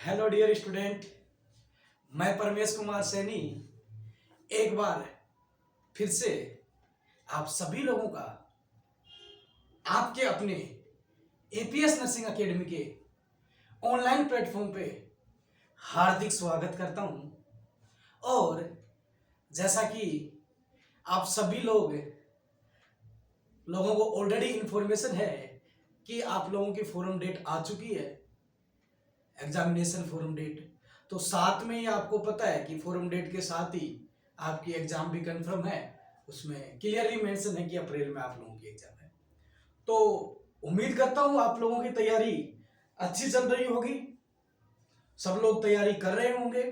Hello dear student, मैं परमेश कुमार सैनी एक बार फिर से आप सभी लोगों का आपके अपने एपीएस नर्सिंग एकेडमी के ऑनलाइन प्लेटफॉर्म पे हार्दिक स्वागत करता हूं। और जैसा कि आप सभी लोगों को ऑलरेडी इन्फॉर्मेशन है कि आप लोगों की फॉरम डेट आ चुकी है, एग्जामिनेशन फॉरम डेट। तो साथ में ही आपको पता है कि फॉरम डेट के साथ ही आपकी एग्जाम भी कंफर्म है। उसमें क्लियरली मेंशन है कि अप्रैल में आप लोगों की एग्जाम है। तो उम्मीद करता हूं आप लोगों की तैयारी अच्छी चल रही होगी, सब लोग तैयारी कर रहे होंगे।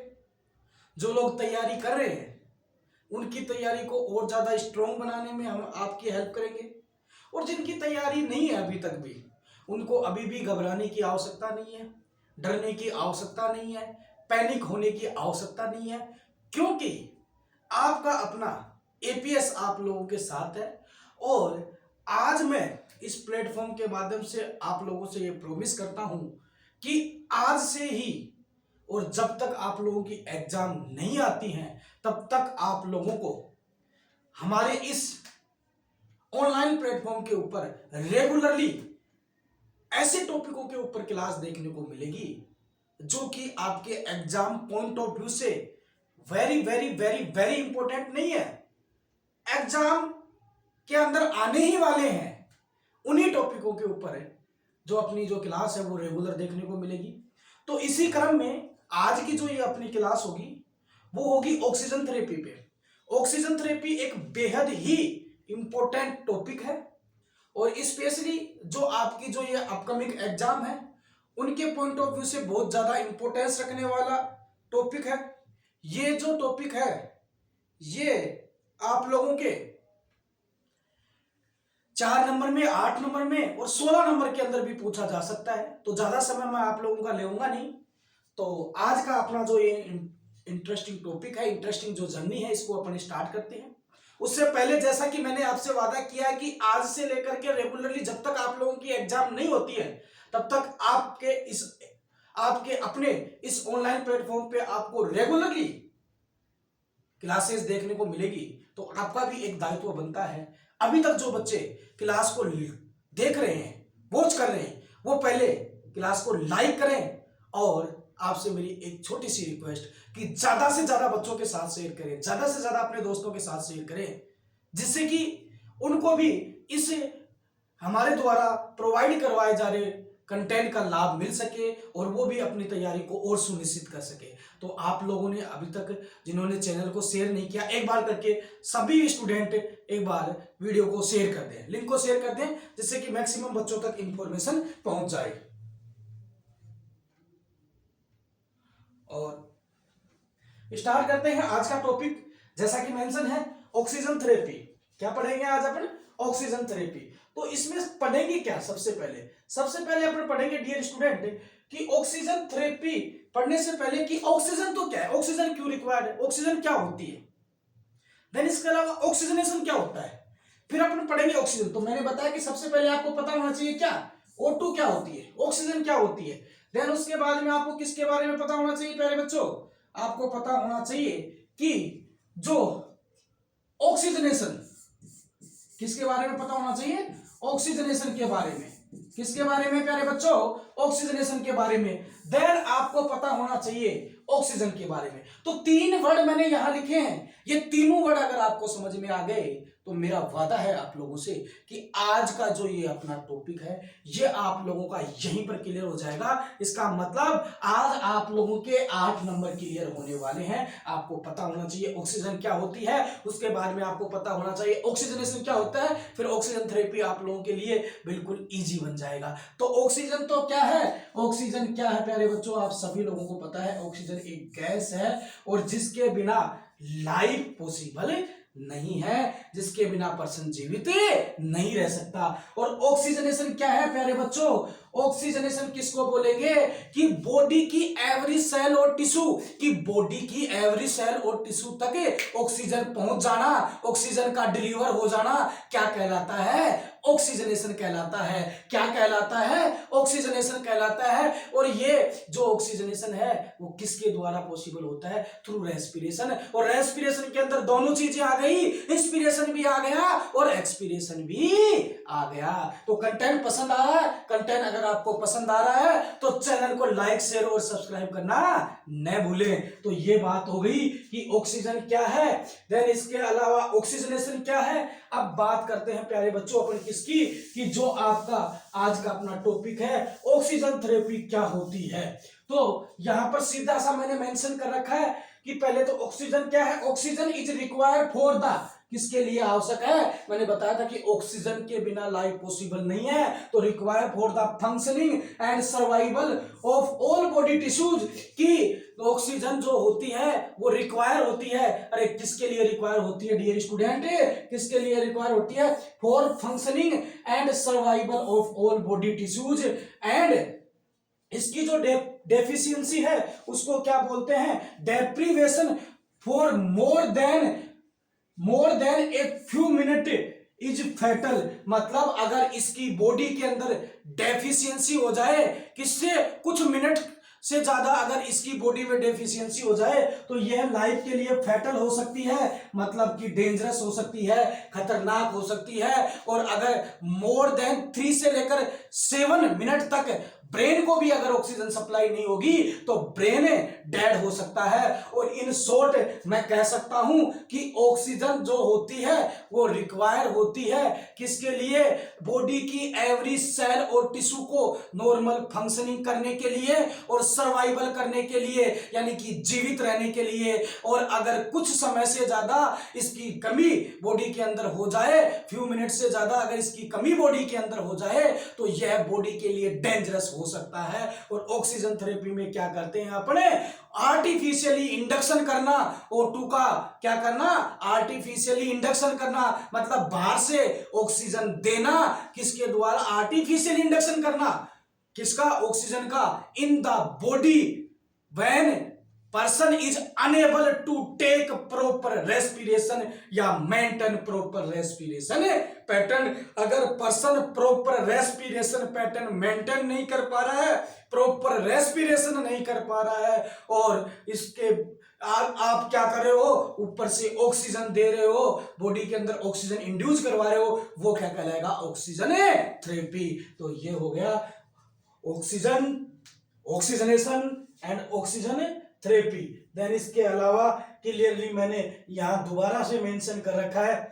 जो लोग तैयारी कर रहे हैं उनकी तैयारी को और ज्यादा स्ट्रॉन्ग बनाने में हम आपकी हेल्प करेंगे, और जिनकी तैयारी नहीं है अभी तक भी, उनको अभी भी घबराने की आवश्यकता नहीं है, डरने की आवश्यकता नहीं है, पैनिक होने की आवश्यकता नहीं है, क्योंकि आपका अपना एपीएस आप लोगों के साथ है। और आज मैं इस प्लेटफॉर्म के माध्यम से आप लोगों से ये प्रॉमिस करता हूं कि आज से ही और जब तक आप लोगों की एग्जाम नहीं आती हैं तब तक आप लोगों को हमारे इस ऑनलाइन प्लेटफॉर्म के ऊपर रेगुलरली ऐसे टॉपिकों के ऊपर क्लास देखने को मिलेगी जो कि आपके एग्जाम पॉइंट ऑफ व्यू से very very very very important नहीं है, एग्जाम के अंदर आने ही वाले हैं। उन्हीं टॉपिकों के ऊपर है जो अपनी जो क्लास है वो रेगुलर देखने को मिलेगी। तो इसी क्रम में आज की जो ये अपनी क्लास होगी वो होगी ऑक्सीजन थेरेपी पे। ऑक्सीजन थेरेपी एक बेहद ही इंपॉर्टेंट टॉपिक है और स्पेशली जो आपकी जो ये अपकमिंग एग्जाम है उनके पॉइंट ऑफ व्यू से बहुत ज्यादा इंपॉर्टेंस रखने वाला टॉपिक है। ये जो टॉपिक है ये आप लोगों के 4 नंबर में, 8 नंबर में और 16 नंबर के अंदर भी पूछा जा सकता है। तो ज्यादा समय मैं आप लोगों का लेऊंगा नहीं। तो आज का अपना जो ये इंटरेस्टिंग टॉपिक है, इंटरेस्टिंग जो जर्नी है, इसको अपन स्टार्ट करते हैं। उससे पहले जैसा कि मैंने आपसे वादा किया है कि आज से लेकर के रेगुलरली जब तक आप लोगों की एग्जाम नहीं होती है तब तक आपके अपने इस ऑनलाइन प्लेटफॉर्म पे आपको रेगुलरली क्लासेस देखने को मिलेगी। तो आपका भी एक दायित्व बनता है, अभी तक जो बच्चे क्लास को देख रहे हैं, वॉच कर रहे हैं, वो पहले क्लास को लाइक करें। और आपसे मेरी एक छोटी सी रिक्वेस्ट कि ज्यादा से ज्यादा बच्चों के साथ शेयर करें, ज्यादा से ज्यादा अपने दोस्तों के साथ शेयर करें, जिससे कि उनको भी इस हमारे द्वारा प्रोवाइड करवाए जा रहे कंटेंट का लाभ मिल सके और वो भी अपनी तैयारी को और सुनिश्चित कर सके। तो आप लोगों ने अभी तक जिन्होंने चैनल को शेयर नहीं किया, एक बार करके सभी स्टूडेंट एक बार वीडियो को शेयर कर दें, लिंक को शेयर कर दें, जिससे कि मैक्सिमम बच्चों तक इंफॉर्मेशन पहुंच जाए। और स्टार्ट करते हैं आज का टॉपिक। जैसा कि मेंशन है ऑक्सीजन थेरेपी। क्या पढ़ेंगे आज अपन? Oxygen therapy. तो इसमें पढ़ेंगे क्या? सबसे पहले अपन पढ़ेंगे डियर स्टूडेंट कि ऑक्सीजन थेरेपी पढ़ने से पहले कि ऑक्सीजन तो क्या है, ऑक्सीजन क्यों रिक्वायर्ड है, ऑक्सीजन क्या होती है, देन इसके अलावा ऑक्सीजनेशन क्या होता है, फिर अपन पढ़ेंगे ऑक्सीजन। तो मैंने बताया कि सबसे पहले आपको पता होना चाहिए क्या O2 क्या होती है, ऑक्सीजन क्या होती है। देन उसके बाद में आपको किसके बारे में पता होना चाहिए? प्यारे बच्चों, आपको पता होना चाहिए कि जो ऑक्सीजनेशन, किसके बारे में पता होना चाहिए? ऑक्सीजनेशन के बारे में। किसके बारे में प्यारे बच्चों? ऑक्सीजनेशन के बारे में। देन आपको पता होना चाहिए ऑक्सीजन के बारे में। तो 3 वर्ड मैंने यहां लिखे हैं, ये तीनों वर्ड अगर आपको समझ में आ गए तो मेरा वादा है आप लोगों से कि आज का जो ये अपना टॉपिक है ये आप लोगों का यहीं पर क्लियर हो जाएगा। इसका मतलब आज आप लोगों के 8 नंबर क्लियर होने वाले हैं। आपको पता होना चाहिए ऑक्सीजन क्या होती है, उसके बाद में आपको पता होना चाहिए ऑक्सीजनेशन क्या होता है, फिर ऑक्सीजन थेरेपी आप लोगों के लिए बिल्कुल ईजी बन जाएगा। तो ऑक्सीजन तो क्या है, ऑक्सीजन क्या है प्यारे बच्चों? आप सभी लोगों को पता है ऑक्सीजन एक गैस है और जिसके बिना लाइफ पॉसिबल नहीं है, जिसके बिना पर्सन जीवित नहीं रह सकता। और ऑक्सीजनेशन क्या है प्यारे बच्चों? ऑक्सीजनेशन किसको बोलेंगे कि बॉडी की एवरी सेल और टिश्यू, कि बॉडी की एवरी सेल और टिश्यू तक ऑक्सीजन पहुंच जाना, ऑक्सीजन का डिलीवर हो जाना क्या कहलाता है? ऑक्सीजनेशन कहलाता है। क्या कहलाता है? ऑक्सीजनेशन कहलाता है। और ये जो ऑक्सीजनेशन है वो किसके द्वारा पॉसिबल होता है? Through respiration. और रेस्पिरेशन के अंदर दोनों चीजें आ गई, इंस्पिरेशन भी आ गया और एक्सपिरेशन भी आ गया। तो कंटेंट पसंद आ रहा है? कंटेंट अगर आपको पसंद आ रहा है तो चैनल को लाइक शेयर और सब्सक्राइब करना न भूलें। तो ये बात हो गई कि ऑक्सीजन क्या है, देन इसके अलावा ऑक्सीजनेशन क्या है। अब बात करते हैं प्यारे बच्चों अपन किसकी, कि जो आपका आज का अपना टॉपिक है ऑक्सीजन थेरेपी क्या होती है। तो यहां पर सीधा सा मैंने मेंशन कर रखा है कि पहले तो ऑक्सीजन क्या है। Oxygen is required for the, किसके लिए आवश्यक है? मैंने बताया था कि ऑक्सीजन के बिना लाइफ पॉसिबल नहीं है। तो require for the functioning and survival of all body tissues, की ऑक्सीजन जो होती है वो रिक्वायर होती है। अरे किसके लिए रिक्वायर होती है डियर स्टूडेंट? किसके लिए रिक्वायर होती है? For functioning and survival of all body tissues. And इसकी जो डेफिशिएंसी है उसको क्या बोलते हैं? Deprivation for more than a few minute is fatal. मतलब अगर इसकी बॉडी के अंदर डेफिशिएंसी हो जाए, किससे? कुछ मिनट से ज्यादा अगर इसकी बॉडी में डेफिशिएंसी हो जाए तो यह लाइफ के लिए फैटल हो सकती है, मतलब कि डेंजरस हो सकती है, खतरनाक हो सकती है। और अगर मोर देन 3 से लेकर 7 मिनट तक ब्रेन को भी अगर ऑक्सीजन सप्लाई नहीं होगी तो ब्रेन डेड हो सकता है। और इन शॉर्ट मैं कह सकता हूं कि ऑक्सीजन जो होती है वो रिक्वायर होती है किसके लिए? बॉडी की एवरी सेल और टिश्यू को नॉर्मल फंक्शनिंग करने के लिए और सर्वाइवल करने के लिए, यानी कि जीवित रहने के लिए। और अगर कुछ समय से ज्यादा इसकी कमी बॉडी के अंदर हो जाए, फ्यू मिनट से ज्यादा अगर इसकी कमी बॉडी के अंदर हो जाए तो यह बॉडी के लिए डेंजरस हो सकता है। और ऑक्सीजन थेरेपी में क्या करते हैं अपने? आर्टिफिशियली इंडक्शन करना, O2 का क्या करना? आर्टिफिशियली इंडक्शन करना, मतलब बाहर से ऑक्सीजन देना। किसके द्वारा? आर्टिफिशियल इंडक्शन करना। किसका? ऑक्सीजन का। In the body when person is unable to take proper respiration या मेंटेन प्रॉपर रेस्पिरेशन पैटर्न। अगर person proper respiration pattern maintain नहीं कर पा रहा है, प्रॉपर रेस्पिरेशन नहीं कर पा रहा है, और इसके आप क्या कर रहे हो? ऊपर से ऑक्सीजन दे रहे हो, बॉडी के अंदर ऑक्सीजन इंड्यूस करवा रहे हो, वो क्या कहलाएगा? Oxygen therapy. तो ये हो गया oxygen, oxygenation and oxygen therapy. Then इसके अलावा क्लियरली मैंने यहां दोबारा से मेंशन कर रखा है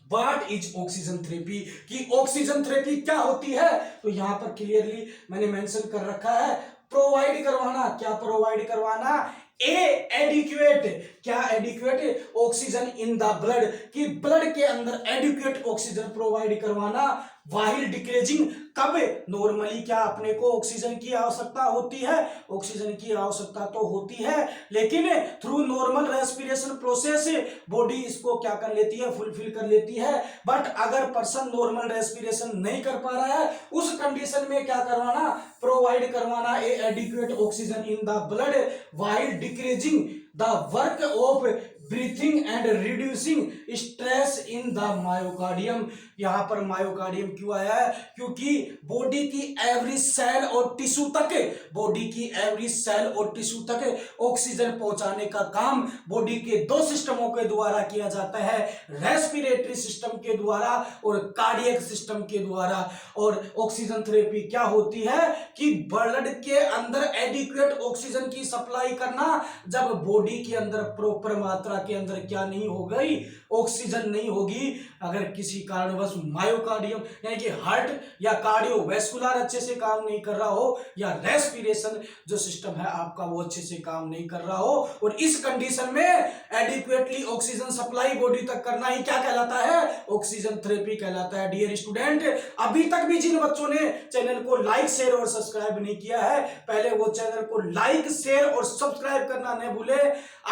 व्हाट इज ऑक्सीजन थेरेपी, कि ऑक्सीजन थेरेपी क्या होती है। तो यहां पर क्लियरली मैंने मेंशन कर रखा है प्रोवाइड करवाना। क्या प्रोवाइड करवाना? एडिक्वेट, क्या adequate? Oxygen in the blood, कि ब्लड के अंदर एडिक्वेट ऑक्सीजन प्रोवाइड करवाना। वाहिल डिक्रीजिंग, कब? नॉर्मली क्या अपने को ऑक्सीजन की आवश्यकता होती है? ऑक्सीजन की आवश्यकता तो होती है, लेकिन through normal respiration process body इसको क्या कर लेती है? फुलफिल कर लेती है। बट अगर पर्सन नॉर्मल रेस्पिरेशन नहीं कर पा रहा है, उस कंडीशन में क्या करवाना? प्रोवाइड करवाना adequate oxygen in the blood while decreasing the work of breathing and reducing stress in the myocardium. यहां पर मायोकार्डियम क्यों आया है? क्योंकि बॉडी की एवरी सेल और टिश्यू तक, बॉडी की एवरी सेल और टिश्यू तक ऑक्सीजन पहुंचाने का काम बॉडी के 2 सिस्टमों के द्वारा किया जाता है, रेस्पिरेटरी सिस्टम के द्वारा और कार्डियक सिस्टम के द्वारा। और ऑक्सीजन थेरेपी क्या होती है? कि ब्लड के अंदर एडिक्वेट ऑक्सीजन की सप्लाई करना। जब बॉडी के अंदर प्रॉपर मात्रा के अंदर क्या नहीं हो गई? ऑक्सीजन नहीं होगी, अगर किसी कारणवश मायोकार्डियम यानी कि हार्ट या कार्डियोवैस्कुलर अच्छे से काम नहीं कर रहा हो, या रेस्पिरेशन जो सिस्टम है आपका वो अच्छे से काम नहीं कर रहा हो, और इस कंडीशन में एडिक्वेटली ऑक्सीजन सप्लाई बॉडी तक करना ही क्या कहलाता है? ऑक्सीजन थेरेपी कहलाता है। डियर स्टूडेंट, अभी तक भी जिन बच्चों ने चैनल को लाइक शेयर और सब्सक्राइब नहीं किया है, पहले वो चैनल को लाइक शेयर और सब्सक्राइब करना न भूले।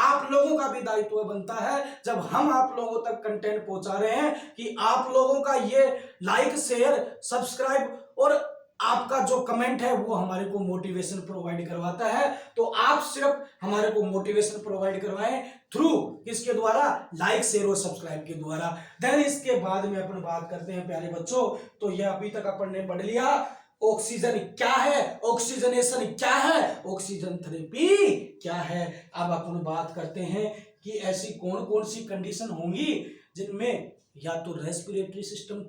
आप लोगों का भी दायित्व बनता है, जब हम आप लोगों तक कंटेंट पहुंचा रहे हैं, कि आप लोगों का ये लाइक शेयर सब्सक्राइब और आपका जो कमेंट है वो हमारे को मोटिवेशन प्रोवाइड करवाता है। तो आप सिर्फ हमारे को मोटिवेशन प्रोवाइड करवाएं थ्रू किसके द्वारा? लाइक शेयर और सब्सक्राइब के द्वारा। देन इसके बाद में अपन बात करते हैं प्यारे बच्चों, तो ये अभी तक अपन ने पढ़ लिया ऑक्सीजन क्या है, ऑक्सीजनेशन क्या है, ऑक्सीजन थेरेपी क्या है। अब अपन बात करते हैं कि ऐसी कौन कौन सी कंडीशन होंगी जिनमें या तो रेस्पिरेटरी सिस्टम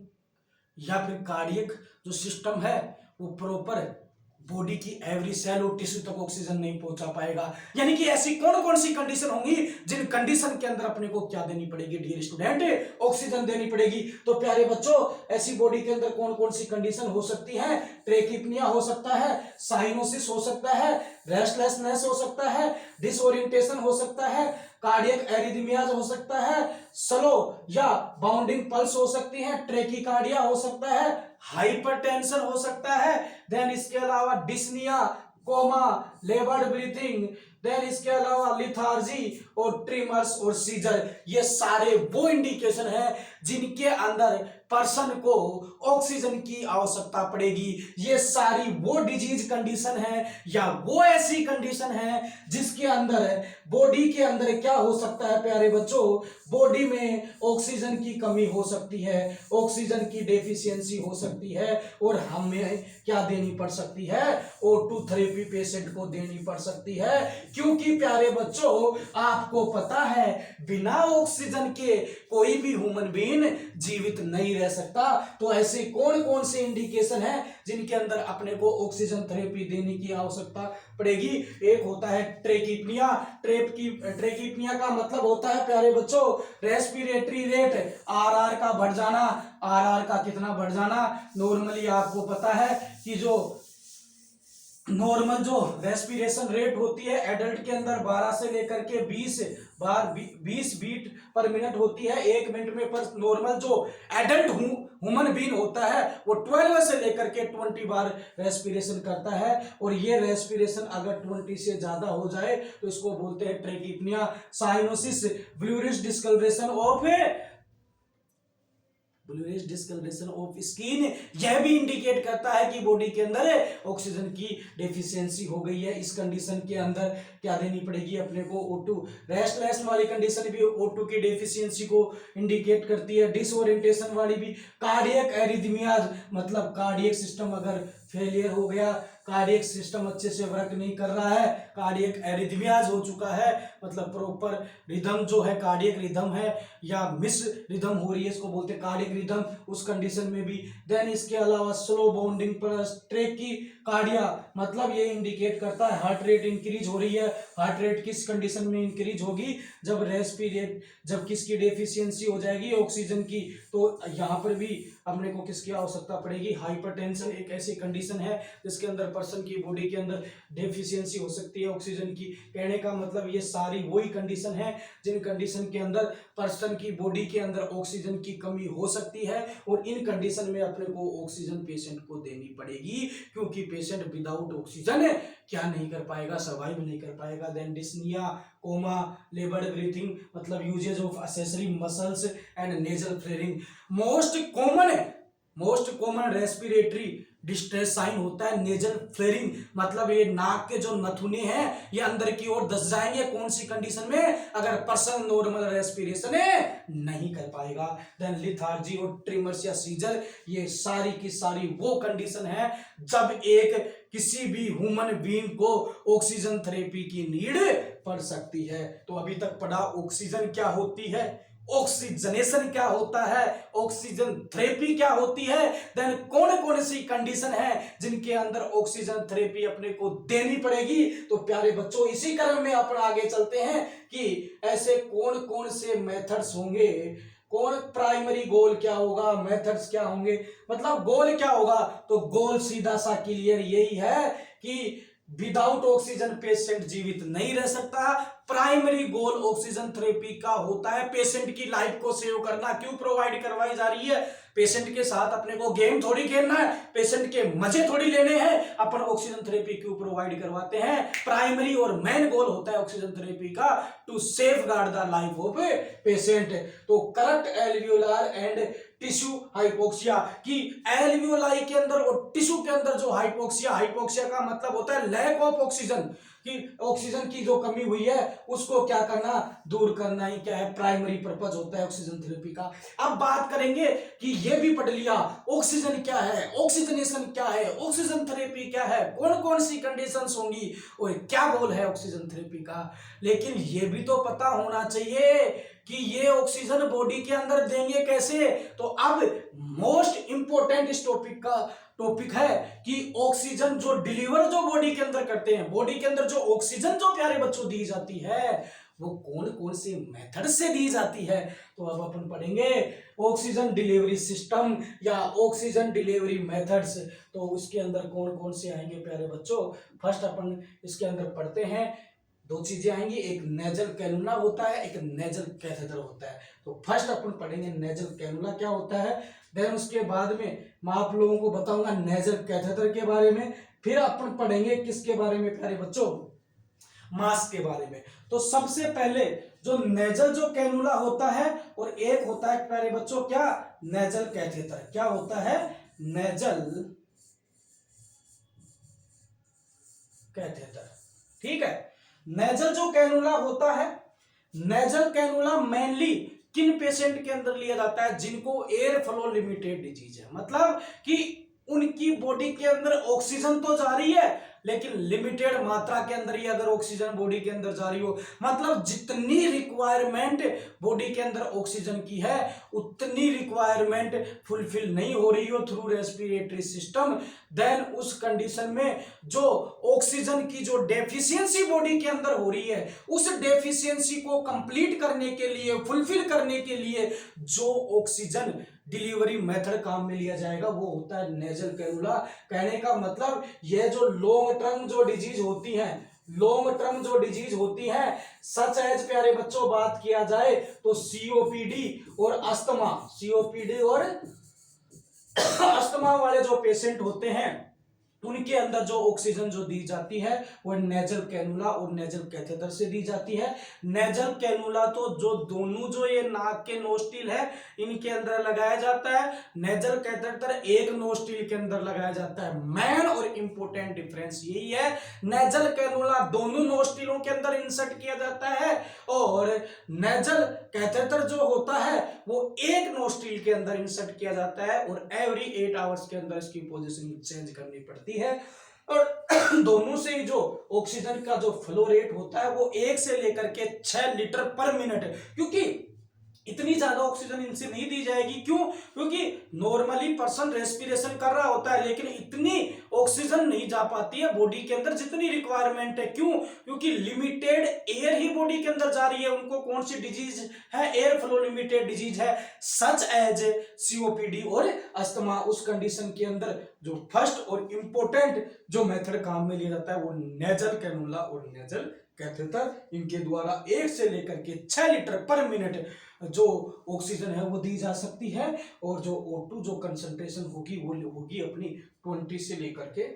या फिर कार्डियक जो सिस्टम है वो प्रॉपर बॉडी की एवरी सेल और टिश्यू तक ऑक्सीजन नहीं पहुंचा पाएगा। यानी कि ऐसी कौन कौन सी कंडीशन होंगी जिन कंडीशन के अंदर अपने को क्या देनी पड़ेगी डियर स्टूडेंट, ऑक्सीजन देनी पड़ेगी। तो प्यारे बच्चों ऐसी बॉडी के अंदर कौन कौन सी कंडीशन हो सकती है, ट्रेकिपनिया हो सकता है, साइनोसिस हो सकता है, रेस्टलेसनेस हो सकता है, डिसओरिएंटेशन हो सकता है, कार्डियक एरिथमियाज हो सकता है, स्लो या बाउंडिंग पल्स हो सकती है, ट्रेकिकार्डिया हो सकता है, हाइपरटेंशन हो सकता है, देन इसके अलावा dyspnoea, coma, laboured breathing, then इसके अलावा लिथार्जी और ट्रिमर्स और सीजर। ये सारे वो इंडिकेशन है जिनके अंदर पर्सन को ऑक्सीजन की आवश्यकता पड़ेगी। ये सारी वो डिजीज कंडीशन है या वो ऐसी कंडीशन है जिसके अंदर बॉडी के अंदर क्या हो सकता है प्यारे बच्चों, बॉडी में ऑक्सीजन की कमी हो सकती है, ऑक्सीजन की डेफिशिएंसी हो सकती है और हमें क्या देनी पड़ सकती है, O2 थेरेपी पेशेंट को देनी पड़ सकती है। क्योंकि प्यारे बच्चों आपको पता है बिना ऑक्सीजन के कोई भी ह्यूमन बीइंग जीवित नहीं रह सकता। तो ऐसे कौन कौन से इंडिकेशन है जिनके अंदर अपने को ऑक्सीजन थेरेपी देने की आवश्यकता पड़ेगी। एक होता है ट्रेकिपनिया। ट्रेकिपनिया का मतलब होता है प्यारे बच्चों रेस्पिरेटरी रेट आरआर का बढ़ जाना। आरआर का कितना बढ़ जाना, नॉर्मली आपको पता है कि जो नॉर्मल जो रेस्पिरेशन रेट होती है एडल्ट के अंदर 12 से लेकर के 20 बीट पर मिनट होती है 1 मिनट में। पर नॉर्मल जो एडल्ट ह्यूमन बीइंग होता है वो 12 से लेकर के 20 बार रेस्पिरेशन करता है। और ये रेस्पिरेशन अगर 20 से ज्यादा हो जाए तो इसको बोलते हैं ट्रेकिपनिया। साइनोसिस, ब्लूरिश डिस्कलरेशन ऑफ स्किन, यह भी इंडिकेट करता है कि बॉडी के अंदर ऑक्सीजन की डेफिशिएंसी हो गई है। इस कंडीशन के अंदर क्या देनी पड़ेगी अपने को, O2। रेस्टलेस वाली कंडीशन भी O2 की डेफिशिएंसी को इंडिकेट करती है। डिसओरिएंटेशन वाली भी। कार्डियक एरिथमियाज मतलब कार्डियक सिस्टम अगर फेलियर हो गया, कार्डियक सिस्टम अच्छे से वर्क नहीं कर रहा है, कार्डियक एरिथमियाज हो चुका है, मतलब प्रॉपर रिदम जो है कार्डियक रिदम है या मिस रिदम हो रही है, इसको बोलते हैं कार्डियक रिदम, उस कंडीशन में भी। देन इसके अलावा स्लो बाउंडिंग प्लस ट्रेकिकार्डिया मतलब ये इंडिकेट करता है हार्ट रेट इंक्रीज हो रही है। हार्ट रेट किस कंडीशन में इंक्रीज होगी, जब किसकी डेफिशिएंसी हो जाएगी ऑक्सीजन की। तो यहाँ पर भी अपने को किसकी आवश्यकता पड़ेगी, हाइपरटेंशन एक ऐसी कंडीशन है जिसके अंदर पर्सन की बॉडी के अंदर डेफिशिएंसी हो सकती है ऑक्सीजन की। कहने का मतलब ये सारी वही कंडीशन है जिन कंडीशन के अंदर पर्सन की बॉडी के अंदर ऑक्सीजन की कमी हो सकती है और इन कंडीशन में अपने को ऑक्सीजन पेशेंट को देनी पड़ेगी क्योंकि पेशेंट विदाउट ऑक्सीजन क्या नहीं कर पाएगा, सर्वाइव नहीं कर पाएगा। Then dyspnoea, coma, laboured breathing मतलब uses of accessory muscles and nasal flaring. Most common respiratory distress sign होता है नेजल फ्लेयरिंग, मतलब ये नाक के जो नथुने हैं ये अंदर की ओर धस जाएंगे। कौन सी कंडीशन में, अगर पर्सन नॉर्मल रेस्पिरेशन नहीं कर पाएगा। देन लिथार्जी और ट्रिमर्स या सीजर, ये सारी की सारी वो कंडीशन है जब किसी भी ह्यूमन बीइंग को ऑक्सीजन थेरेपी की नीड पड़ सकती है। तो अभी तक पढ़ा ऑक्सीजन क्या होती है, ऑक्सीजनेशन क्या होता है, ऑक्सीजन थेरेपी क्या होती है, देन कौन कौन सी कंडीशन है जिनके अंदर ऑक्सीजन थेरेपी अपने को देनी पड़ेगी। तो प्यारे बच्चों इसी क्रम में अपन आगे चलते हैं कि ऐसे कौन कौन से मेथड्स होंगे, कौन प्राइमरी गोल क्या होगा, मेथड्स क्या होंगे, मतलब गोल क्या होगा। तो गोल सीधा सा क्लियर यही है कि विदाउट ऑक्सीजन पेशेंट जीवित नहीं रह सकता। प्राइमरी गोल ऑक्सीजन थेरेपी का होता है पेशेंट की लाइफ को सेव करना। क्यों प्रोवाइड करवाई जा रही है, पेशेंट के साथ अपने को गेम थोड़ी खेलना है, पेशेंट के मजे थोड़ी लेने हैं, अपन ऑक्सीजन थेरेपी क्यों प्रोवाइड करवाते हैं। प्राइमरी और मेन गोल होता है ऑक्सीजन थेरेपी का to safeguard the life of patient. तो correct alveolar and tissue hypoxia कि एल्वियोलाई के अंदर और टिश्यू के अंदर जो हाइपोक्सिया का मतलब होता है लैक ऑफ ऑक्सीजन, कि ऑक्सीजन की जो कमी हुई है उसको क्या करना, दूर करना ही क्या है प्राइमरी पर्पज होता है ऑक्सीजन थेरेपी का। अब बात करेंगे कि ये भी पढ़ लिया ऑक्सीजन क्या है, ऑक्सीजनेशन क्या है, ऑक्सीजन थेरेपी क्या है, कौन कौन सी कंडीशंस होंगी और क्या गोल है ऑक्सीजन थेरेपी का। लेकिन ये भी तो पता होना चाहिए कि ये ऑक्सीजन बॉडी के अंदर देंगे कैसे। तो अब मोस्ट इंपोर्टेंट इस टॉपिक है कि ऑक्सीजन जो डिलीवर जो बॉडी के अंदर करते हैं, बॉडी के अंदर जो ऑक्सीजन जो प्यारे बच्चों दी जाती है वो कौन कौन से मेथड से दी जाती है। तो अब अपन पढ़ेंगे ऑक्सीजन डिलीवरी सिस्टम या ऑक्सीजन डिलीवरी मेथड्स। तो उसके अंदर कौन कौन से आएंगे प्यारे बच्चों। फर्स्ट अपन इसके अंदर पढ़ते हैं, दो चीजें आएंगी, एक नेजल कैनुला होता है, एक नेजल कैथेटर होता है। तो फर्स्ट अपन पढ़ेंगे नेजल कैनुला क्या होता है, देन उसके बाद में मैं आप लोगों को बताऊंगा नेजल कैथेटर के बारे में, फिर अपन पढ़ेंगे किसके बारे में प्यारे बच्चों, मास्क के बारे में। तो सबसे पहले जो नेजल जो कैनुला होता है और एक होता है प्यारे बच्चों क्या, नेजल कैथेटर। क्या होता है, नेजल कैथेटर। ठीक है, नेजल जो कैनुला होता है, नेजल कैनुला मेनली किन पेशेंट के अंदर लिया जाता है, जिनको एयर फ्लो लिमिटेड डिजीज है, मतलब कि उनकी बॉडी के अंदर ऑक्सीजन तो जा रही है लेकिन लिमिटेड मात्रा के अंदर ही अगर ऑक्सीजन बॉडी के अंदर जा रही हो, मतलब जितनी रिक्वायरमेंट बॉडी के अंदर ऑक्सीजन की है उतनी रिक्वायरमेंट फुलफिल नहीं हो रही हो थ्रू रेस्पिरेटरी सिस्टम, देन उस कंडीशन में जो ऑक्सीजन की जो डेफिशिएंसी बॉडी के अंदर हो रही है उस डेफिशिएंसी को कंप्लीट करने के लिए, फुलफिल करने के लिए जो ऑक्सीजन डिलीवरी मेथड काम में लिया जाएगा वो होता है नेजल कैनुला। कहने का मतलब यह जो लॉन्ग टर्म जो डिजीज होती है, लॉन्ग टर्म जो डिजीज होती है सच एज प्यारे बच्चों बात किया जाए तो सीओपीडी और अस्थमा, सीओपीडी और अस्थमा वाले जो पेशेंट होते हैं उनके अंदर जो ऑक्सीजन जो दी जाती है वो नेजल कैनुला और नेजल कैथेटर से दी जाती है। नेजल कैनुला तो जो दोनों जो ये नाक के नोस्टिल है इनके अंदर लगाया जाता है, नेजल कैथेटर एक नोस्टिल के अंदर लगाया जाता है। मेन और इंपोर्टेंट डिफरेंस यही है, नेजल कैनुला दोनों नोस्टिलों के अंदर इंसर्ट किया जाता है और नेजल कैथेटर जो होता है वो एक नोस्टिल के अंदर इंसर्ट किया जाता है और एवरी 8 आवर्स के अंदर इसकी पोजीशन चेंज करनी पड़ती है। और दोनों से ही जो ऑक्सीजन का जो फ्लो रेट होता है वो 1 से लेकर के 6 लीटर पर मिनट, क्योंकि इतनी ज्यादा ऑक्सीजन इनसे नहीं दी जाएगी। क्यों? क्योंकि नॉर्मली पर्सन रेस्पिरेशन कर रहा होता है लेकिन इतनी ऑक्सीजन नहीं जा पाती है बॉडी के अंदर जितनी रिक्वायरमेंट है। क्यों? क्योंकि लिमिटेड एयर ही बॉडी के अंदर जा रही है। उनको कौन सी डिजीज है, एयर फ्लो लिमिटेड डिजीज है सच एज सीओपीडी और अस्थमा। उस कंडीशन के अंदर जो फर्स्ट और इंपोर्टेंट जो मेथड काम में लिया जाता है वो नेजल कैनुला और नेजल कैथेटर, इनके द्वारा 1 से लेकर के 6 लीटर पर मिनट जो ऑक्सीजन है वो दी जा सकती है और जो O2 जो कंसंट्रेशन होगी वो होगी अपनी 20 से लेकर के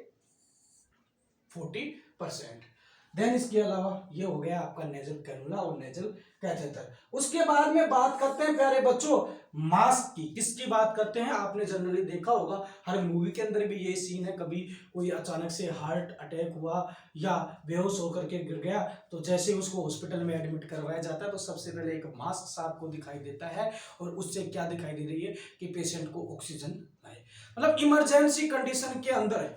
40%। देन इसके अलावा ये हो गया आपका नेजल कैनुला और नेजल कैथेटर। उसके बाद में बात करते हैं प्यारे बच्चों मास्क की। किसकी बात करते हैं? आपने जनरली देखा होगा हर मूवी के अंदर भी ये सीन है, कभी कोई अचानक से हार्ट अटैक हुआ या बेहोश होकर के गिर गया तो जैसे उसको हॉस्पिटल में एडमिट करवाया जाता है तो सबसे पहले एक मास्क साहब को दिखाई देता है और उससे क्या दिखाई दे रही है कि पेशेंट को ऑक्सीजन आए। मतलब इमरजेंसी कंडीशन के अंदर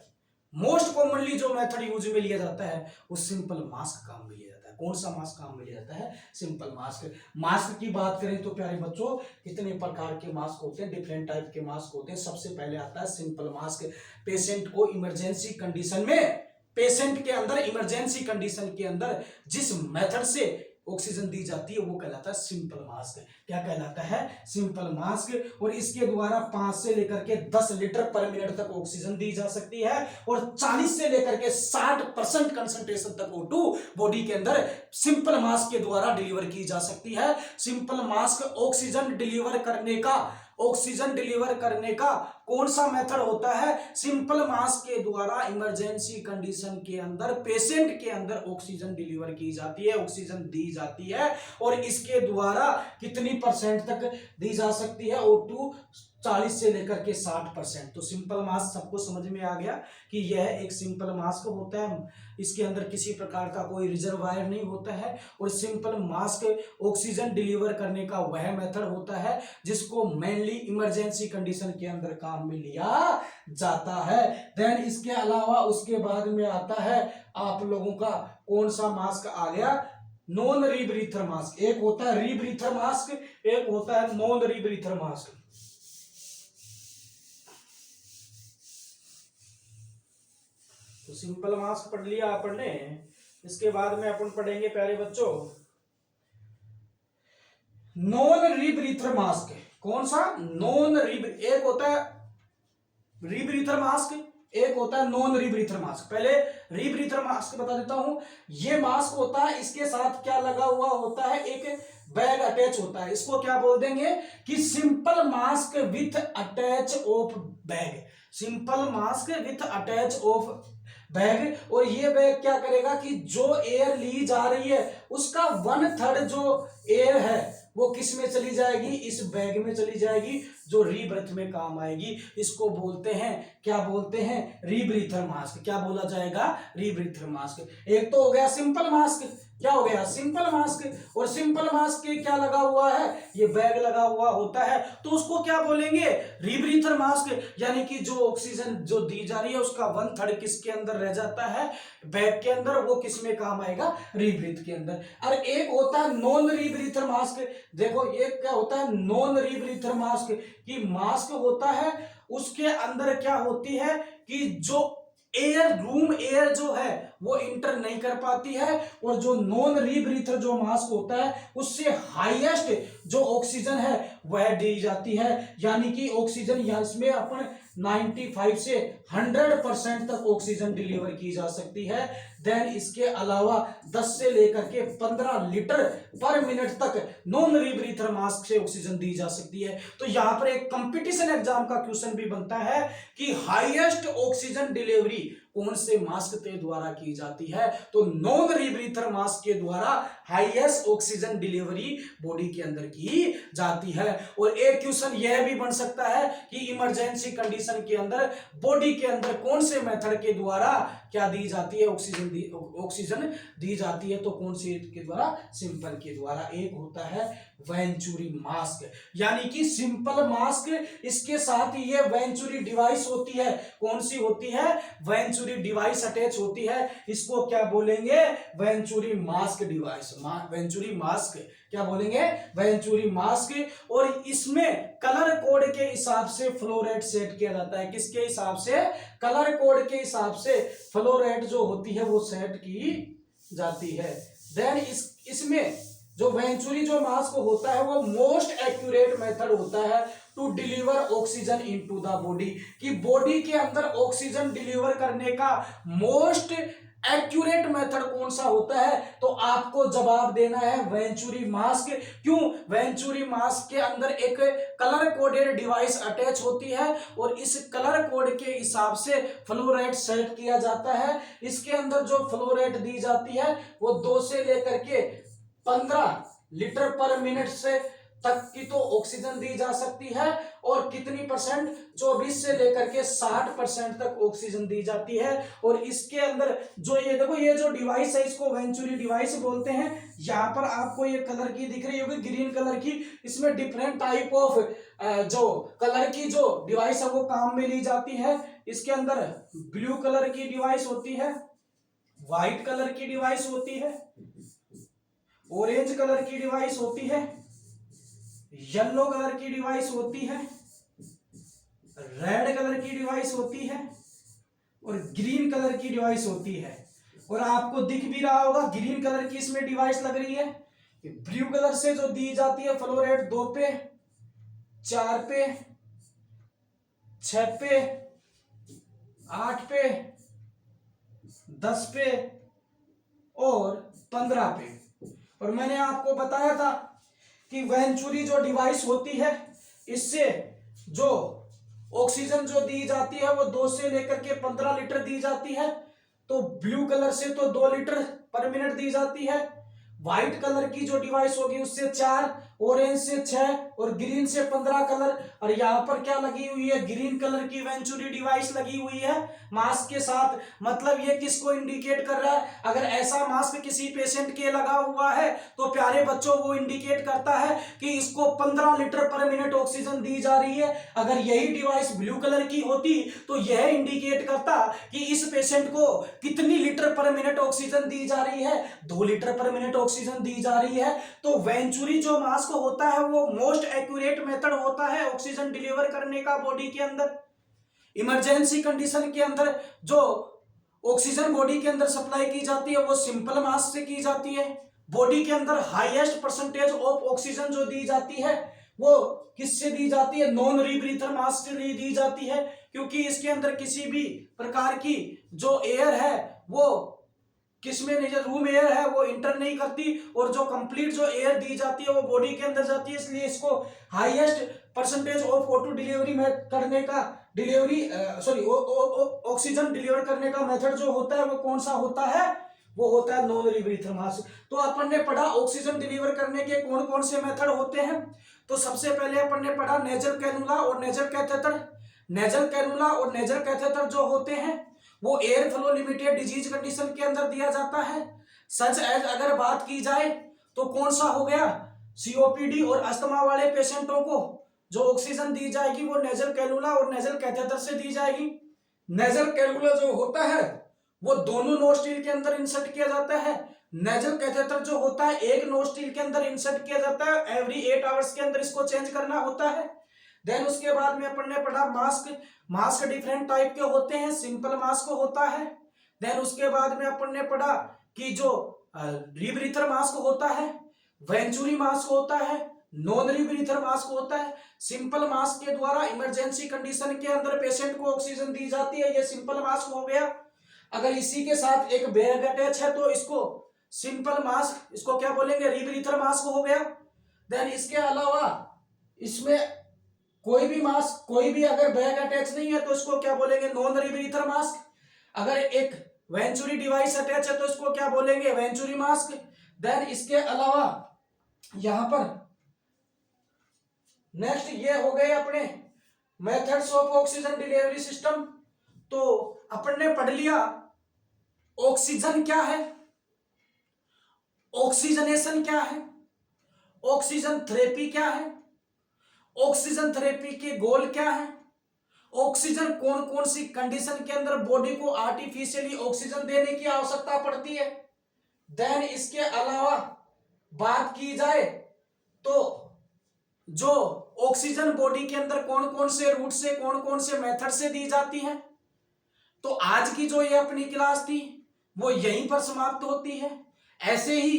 मोस्ट कॉमनली जो मेथड यूज में लिया जाता है वो सिंपल मास्क काम में लिया जाता है। कौन सा मास्क काम में लिया जाता है? Simple mask. मास्क की बात करें तो प्यारे बच्चों कितने प्रकार के मास्क होते हैं, डिफरेंट टाइप के मास्क होते हैं। सबसे पहले आता है सिंपल मास्क। पेशेंट को इमरजेंसी कंडीशन में, पेशेंट के अंदर इमरजेंसी कंडीशन के अंदर जिस मेथड से ऑक्सीजन दी जाती है वो कहलाता है सिंपल मास्क। क्या कहलाता है? Simple mask. और इसके द्वारा 5 से लेकर के 10 लीटर पर मिनट तक ऑक्सीजन दी जा सकती है और 40 से लेकर के 60% कंसंट्रेशन तक O2 बॉडी के अंदर सिंपल मास्क के द्वारा डिलीवर की जा सकती है। सिंपल मास्क ऑक्सीजन डिलीवर करने का कौन सा मेथड होता है? सिंपल मास्क के द्वारा इमरजेंसी कंडीशन के अंदर पेशेंट के अंदर ऑक्सीजन डिलीवर की जाती है, ऑक्सीजन दी जाती है और इसके द्वारा कितनी % तक दी जा सकती है? O2 40 से लेकर के 60%। तो सिंपल मास्क सबको समझ में आ गया कि यह एक सिंपल मास्क होता है, इसके अंदर किसी प्रकार का कोई रिजर्वायर नहीं होता है। और सिंपल मास्क ऑक्सीजन डिलीवर करने का वह मेथड होता है जिसको मेनली इमरजेंसी कंडीशन के अंदर काम में लिया जाता है। देन इसके अलावा उसके बाद में आता है आप लोगों का कौन सा मास्क आ गया, नॉन रीब्रीथर मास्क। एक होता है रीब्रीथर मास्क, एक होता है नॉन रीब्रीथर मास्क। तो सिंपल मास्क पढ़ लिया अपन ने। इसके बाद में अपन पढ़ेंगे प्यारे बच्चों नॉन रीब्रीथर मास्क। कौन सा, नॉन रीब्रीथर। एक होता है रीब्रीथर मास्क, एक होता है नॉन रीब्रीथर मास्क। पहले रीब्रीथर मास्क बता देता हूं। ये मास्क होता है, इसके साथ क्या लगा हुआ होता है, एक बैग अटैच होता है। इसको क्या बोल देंगे कि simple mask with attach of bag. Simple mask with attach of bag. और ये बैग क्या करेगा कि जो एयर ली जा रही है उसका 1/3 जो एयर है वो किस में चली जाएगी, इस बैग में चली जाएगी, जो रीब्रेथ में काम आएगी। इसको बोलते हैं, क्या बोलते हैं, रीब्रीथर मास्क। क्या बोला जाएगा, रीब्रीथर मास्क। एक तो हो गया सिंपल मास्क, क्या हो गया, सिंपल मास्क। और सिंपल मास्क के क्या लगा हुआ है, ये बैग लगा हुआ होता है, तो उसको क्या बोलेंगे, रीब्रीथर मास्क। यानी कि जो ऑक्सीजन जो दी जा रही है उसका 1/3 किसके अंदर रह जाता है, बैग के अंदर, वो किस में काम आएगा, रीब्रीथ के अंदर। और एक होता है नॉन रीब्रीथर मास्क। देखो ये क्या होता है, नॉन रीब्रीथर मास्क कि मास्क होता है उसके अंदर क्या होती है कि जो एयर, रूम एयर जो है वो इंटर नहीं कर पाती है। और जो नॉन रीब्रीथर जो मास्क होता है उससे हाईएस्ट जो ऑक्सीजन है वह दी जाती है। यानी कि ऑक्सीजन इसमें अपन 95 से 100% तक ऑक्सीजन डिलीवर की जा सकती है। देन इसके अलावा 10 से लेकर के 15 लीटर पर मिनट तक नॉन रीब्रीथर मास्क से ऑक्सीजन दी जा सकती है। तो यहां पर एक कंपटीशन एग्जाम का क्वेश्चन भी बनता है कि हाईएस्ट ऑक्सीजन डिलीवरी कौन से मास्क के द्वारा की जाती है, तो नॉन रीब्रीथर मास्क के द्वारा हाईएस्ट ऑक्सीजन डिलीवरी बॉडी के अंदर की जाती है। और एक क्वेश्चन यह भी बन सकता है कि इमरजेंसी कंडीशन के अंदर बॉडी के अंदर कौन से मेथड के द्वारा क्या दी जाती है, ऑक्सीजन दी जाती है, तो कौन से के द्वारा, सिंपल के द्वारा। एक होता है वेंचुरी मास्क, यानी कि सिंपल मास्क, इसके साथ ही ये वेंचुरी डिवाइस होती है। कौन सी होती है, वेंचुरी डिवाइस अटैच होती है। इसको क्या बोलेंगे, venturi mask device, venturi mask क्या बोलेंगे, वेंचुरी मास्क। और इसमें कलर कोड के हिसाब से फ्लो रेट सेट किया जाता है। किसके हिसाब से, कलर कोड के हिसाब से फ्लो रेट जो होती है वो सेट की जाती है। देन इसमें जो वेंचुरी जो मास्क होता है वो मोस्ट एक्यूरेट मेथड होता है to deliver oxygen into the body, कि बॉडी के अंदर ऑक्सीजन डिलीवर करने का मोस्ट एक्यूरेट मेथड कौन सा होता है, तो आपको जवाब देना है वेंचुरी मास्क। क्यों, वेंचुरी मास्क के अंदर एक कलर कोडेड डिवाइस अटैच होती है और इस कलर कोड के हिसाब से फ्लो रेट सेट किया जाता है। इसके अंदर जो फ्लो रेट दी जाती है वो 2 से लेकर के 15 लीटर पर मिनट से तक की तो ऑक्सीजन दी जा सकती है। और कितनी परसेंट, 24 से लेकर के 60% तक ऑक्सीजन दी जाती है। और इसके अंदर जो ये देखो, ये जो डिवाइस है इसको वेंचुरी डिवाइस बोलते हैं। यहाँ पर आपको ये कलर की दिख रही होगी, ग्रीन कलर की। इसमें डिफरेंट टाइप ऑफ जो कलर की जो डिवाइस है वो काम में ली जाती है। इसके अंदर ब्लू कलर की डिवाइस होती है, व्हाइट कलर की डिवाइस होती है, ऑरेंज कलर की डिवाइस होती है, येलो कलर की डिवाइस होती है, रेड कलर की डिवाइस होती है और ग्रीन कलर की डिवाइस होती है। और आपको दिख भी रहा होगा ग्रीन कलर की इसमें डिवाइस लग रही है। ब्लू कलर से जो दी जाती है फ्लो रेट 2 पे, 4 पे, 6 पे, 8 पे, 10 पे और 15 पे। और मैंने आपको बताया था कि वेंचुरी जो डिवाइस होती है इससे जो ऑक्सीजन जो दी जाती है वो 2 से लेकर के 15 लीटर दी जाती है। तो ब्लू कलर से तो 2 लीटर पर मिनट दी जाती है। व्हाइट कलर की जो डिवाइस होगी उससे 4 ऑरेंज से 6 और ग्रीन से 15 कलर, और यहाँ पर क्या लगी हुई है, ग्रीन कलर की वेंचुरी डिवाइस लगी हुई है मास्क के साथ। मतलब ये किसको इंडिकेट कर रहा है, अगर ऐसा मास्क किसी पेशेंट के लगा हुआ है तो प्यारे बच्चों वो इंडिकेट करता है कि इसको 15 लीटर पर मिनट ऑक्सीजन दी जा रही है। अगर यही डिवाइस ब्लू कलर की होती तो यह इंडिकेट करता कि इस पेशेंट को कितनी लीटर पर मिनट ऑक्सीजन दी जा रही है, 2 लीटर पर मिनट ऑक्सीजन दी जा रही है। तो वेंचुरी जो मास्क होता है वो मोस्ट एक्यूरेट मेथड होता है ऑक्सीजन डिलीवर करने का बॉडी के अंदर। इमरजेंसी कंडीशन के अंदर जो ऑक्सीजन बॉडी के अंदर सप्लाई की जाती है वो सिंपल मास्क से की जाती है। बॉडी के अंदर हाईएस्ट परसेंटेज ऑफ ऑक्सीजन जो दी जाती है वो किससे दी जाती है, नॉन रीब्रीथर मास्क से दी जाती है, क्योंकि इसके अंदर किसी भी प्रकार की जो एयर है वो किसमें नहीं, रूम एयर है वो इंटर नहीं करती, और जो कंप्लीट जो एयर दी जाती है वो बॉडी के अंदर जाती है। इसलिए इसको highest percentage of O2 delivery में करने का ऑक्सीजन डिलीवर करने का मेथड जो होता है वो कौन सा होता है, वो होता है नॉन रीब्रीथर मास्क। तो अपन ने पढ़ा ऑक्सीजन डिलीवर करने के कौन कौन से मेथड होते हैं। तो सबसे पहले अपन ने पढ़ा नेजल कैनुला और नेजल कैथेटर। नेजल कैनुला और नेजल कैथेटर जो होते हैं वो air flow limited disease condition के अंदर दिया जाता है। सच एज अगर बात की जाए तो कौन सा हो गया, सीओपीडी और अस्थमा वाले पेशेंटों को जो ऑक्सीजन दी जाएगी वो नेजल कैनुला और नेजल कैथेटर से दी जाएगी। नेजल कैनुला जो होता है वो दोनों नोस्ट्रिल के अंदर इंसर्ट किया जाता है। नेजल कैथेटर जो होता है एक नोस्ट्रिल के अंदर इंसर्ट किया जाता है, एवरी 8 आवर्स के अंदर इसको चेंज करना होता है। देन उसके बाद में अपन ने पढ़ा मास्क। मास्क डिफरेंट टाइप के होते हैं, सिंपल मास्क होता है। देन उसके बाद में अपन ने पढ़ा कि जो रीब्रीथर मास्क होता है, वेंचुरी मास्क होता है, नॉन रीब्रीथर मास्क होता है। सिंपल मास्क के द्वारा इमरजेंसी कंडीशन के अंदर पेशेंट को ऑक्सीजन दी जाती है, ये सिंपल मास्क हो गया। अगर इसी के साथ एक बैग अटैच है तो इसको सिंपल मास्क, इसको क्या बोलेंगे, रीब्रीथर मास्क हो गया। देन इसके अलावा इसमें कोई भी मास्क, कोई भी अगर बैग अटैच नहीं है तो इसको क्या बोलेंगे, नॉन रीब्रीथर मास्क। अगर एक वेंचुरी डिवाइस अटैच है तो इसको क्या बोलेंगे, वेंचुरी मास्क। देन इसके अलावा यहां पर नेक्स्ट ये हो गए अपने methods of oxygen delivery system. तो अपन ने पढ़ लिया ऑक्सीजन क्या है, ऑक्सीजनेशन क्या है, ऑक्सीजन थेरेपी क्या है, ऑक्सीजन थेरेपी के गोल क्या है, ऑक्सीजन कौन कौन सी कंडीशन के अंदर बॉडी को आर्टिफिशियली ऑक्सीजन देने की आवश्यकता पड़ती है। देन इसके अलावा बात की जाए तो जो ऑक्सीजन बॉडी के अंदर कौन कौन से रूट से, कौन कौन से मेथड से दी जाती है। तो आज की जो ये अपनी क्लास थी वो यहीं पर समाप्त होती है। ऐसे ही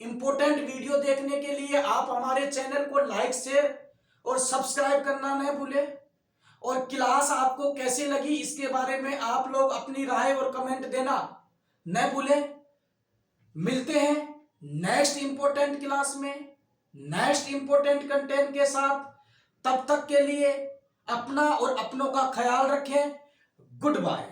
इंपॉर्टेंट वीडियो देखने के लिए आप हमारे चैनल को लाइक, शेयर और सब्सक्राइब करना न भूलें। और क्लास आपको कैसे लगी इसके बारे में आप लोग अपनी राय और कमेंट देना न भूलें। मिलते हैं नेक्स्ट इंपॉर्टेंट क्लास में नेक्स्ट इंपॉर्टेंट कंटेंट के साथ। तब तक के लिए अपना और अपनों का ख्याल रखें। Good bye.